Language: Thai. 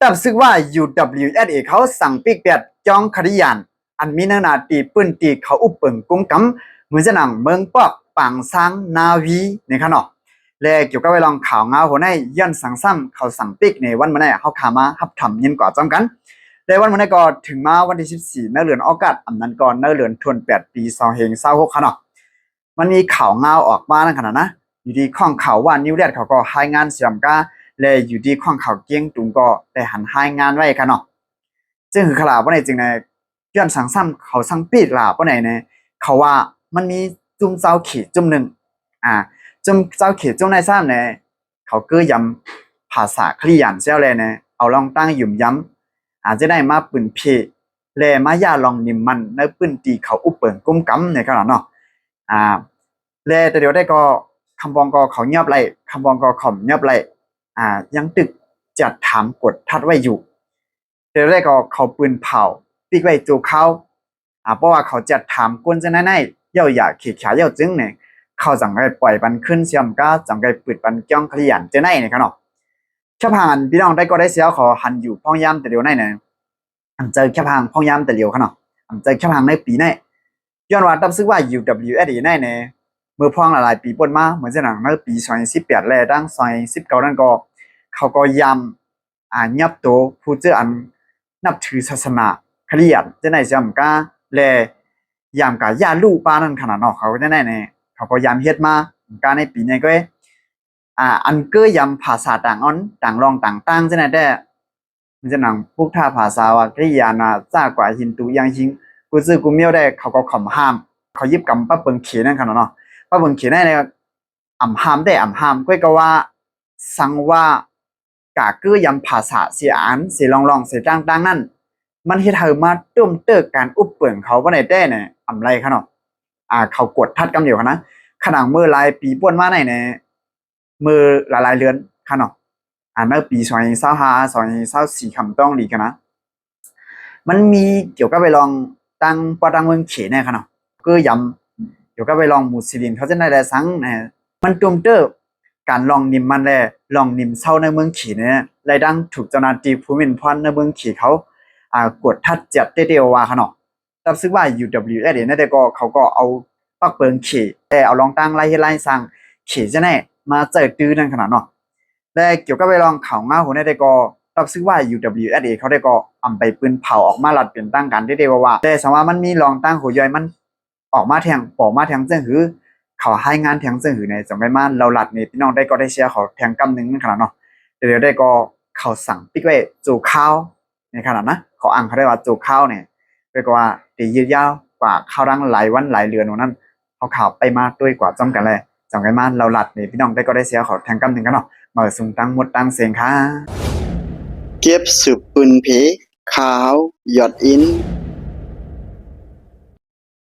แต่ซึกว่า UWSA เขาสั่งปิกเปียดจองคดียานอันมีนานาตีปืนตีเขาอุปเปิงกุ้งกำเหมือนจะหนังเมืองปอกปังซังนาวีในขนมและเกี่ยวกับไปลองข่าวเงาหัวในย้อนสั่งซ้ำเขาสั่งปิกในวันมันเขาขามาฮับทำยินกว่าจำกันในวันมันก็ถึงมาวันที่14 เดือนออกาศอันนั้นก่อนเดือนธันวาคมปี2526ขนมมันมีข่าวเงาออกมาในขณะนะอยู่ดีข้องข่าวว่านิวเลียดเขาก็ให้งานเสียมก้าและอยู่ดีข้องข่าวเกี้ยงตุงก็ได้หันให้งานไว้ขนมจึงคือขลาว่าในจริงในย้อนสั่งซ้ำเขาสั่งปิดลาว่าในเขาว่ามันมีจุ่มเจ้าขีดจุ่มหนึ่งจุ่มเจ้าขีดจุ่มในซ้ำเนี่ยเขาก็ย้ำภาษาคลียันเจ้าเลยเนี่ยเอาลองตั้งหยุ่มย้ำอาจจะได้มาปืนเพเลมาย่าลองนิมมันในปืนตีเขาอุปเปิงกุ้มกำในขนาดเนาะเลแต่เดี๋ยวได้ก็คำบองก็เขาเงียบไรคำบองก็เขาเงียบไรยังตึกจัดถามกดทัดไว้อยู่เดี๋ยวได้ก็เขาปืนเผาปีกไว้จูเขาเพราะว่าเขาจัดถามก้นจะแน่ๆเย่าอยากขีดขาเย่าจึงเนี่ยเขาจังไงปล่อยปันขึ้นเสียมก้าจังไงปิดปันจ้องขยันจะแน่เนี่ยครับเนาะแค่ผ่านพี่น้องได้ก็ได้เสียขอหันอยู่พ้องย้ำแต่เดียวแน่เนี่ยเจอแค่ผ่านพ้องย้ำแต่เดียวครับเนาะเจอแค่ผ่านในปีนี้ย้อนว่าตั้งซึ่งว่า UWSA แน่เนี่ยเมื่อพ้องหลายปีปนมาเหมือนจะหนังในปี2018แล้วตั้ง2019นั่นก็เขาก็ย้ำยับตัวผู้เจออันนับถือศาสนาขยันจะไหนเสียมก้าและยามกะย่าลูกป้านั่นขนาดเนาะเขาก็ได้เนี่ยเขาก็ยามเฮ็ดมาการในปีนี้ก็อันเก้ยามภาษาต่างอ่อนต่างรองต่างตั้งจะไหนได้มันจะหนังพวกท่าภาษาว่าขยันจ้ากว่าฮินตูยังชิงกูซื้อกูเมียวได้เขาก็ขำห้ามเขายิบกำป้าเปิงเขียนั่นขนาดเนาะป้าเปิงเขียได้เนี่ยอ่ำห้ามได้อ่ำห้ามก็ว่าสังว่ากะเก้ยามภาษาเสียอันเสียลองเสียตั้งนั่นมันเฮ็ดให้มาตุ้มเติกการอุปเปิงเขาว่าในแต้เนี่ยอำไรคะเนาะเขากดทัดกำเดียวนะขนาดเมื่อหลายปีป่วนมาในเนี่ยมือหลายเดือนค่ะเนาะเมื่อปี2025 2024คำต้องดีกันนะมันมีเกี่ยวกับไปลองตั้งปตั้งเมืองเขเนี่ยค่ะเนาะก็ย้ำเกี่ยวกับไปลองมุสลิมเขาจะได้แต่สังเนี่ยมันตุ้มเติกการลองนิมมันแลลองนิมเศร้าในเมืองเขเนี่ยรายดังถูกเจ้าหน้าที่ภูมินพรในเมืองเขเขากดทัดจัดเดียวว่าค่ะเนาะแต่ซึ่งว่า UWSA นั่นแต่ก็เขาก็เอาปักเปิงเขแต่เอาลองตั้งไล่สร้างเขจะแน่มาเจอตื้อนั่นขนาดเนาะและเกี่ยวกับไปลองข่าวง่าหัวนั่นแต่ก็แต่ซึ่งว่า UWSA เขาได้ก็อำไปปืนเผาออกมาหลัดเปลี่ยนตั้งกันเดียวว่าแต่สมมติมันมีลองตั้งหัวย่อยมันออกมาแทงปอกมาแทงเจ้งหือเขาให้งานแทงเจ้งหือในจังไงมาเราหลัดนี่พี่น้องได้ก็ได้เชียร์เขาแทงกำนึงนั่นขนาดเนาะเดี๋ยวได้ก็เขาสั่งปิกไว้จูข้าวในขนาดนะเขาอ่างเขาได้ว่าจูข้าวเนี่ยเรียกว่าตียืดยาวกว่าข้าวรังหลายวันหลายเดือนนั้นเขาข่าวไปมาด้วยกว่าจำกันเลยจำกันมาเราหลัดนี่พี่น้องได้ก็ได้เสียเขาแทงกำถึงกันเนาะมาสุ่มตั้งหมดตั้งเสียงค่ะเก็บสืบปืนเพขาวหยอดอิน